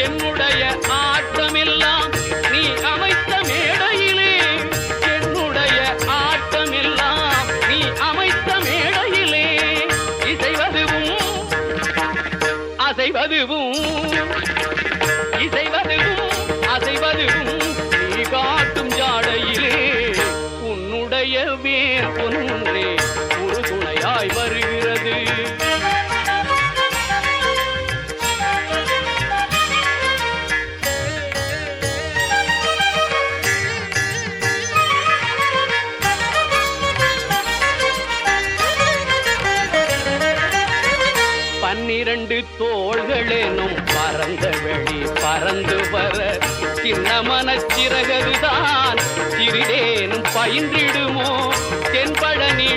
என்னுடைய ஆட்டமெல்லாம் நீ அமைத்த மேடையிலே, என்னுடைய ஆட்டமெல்லாம் நீ அமைத்த மேடையிலே, இசைவதுவும் அசைவதுவும் இசைவதுவும் அசைவதுவும் நீ காட்டும் ஜாடையிலே, உன்னுடைய வேர் ஒன்றே ஒரு துணையாய் வருகிறது. 12 தோள்களேனும் பறந்த வெளி பறந்து வர சின்ன மனச்சிறகதுதான் சிறிதேனும் பயின்றிடுமோ தென்பழனி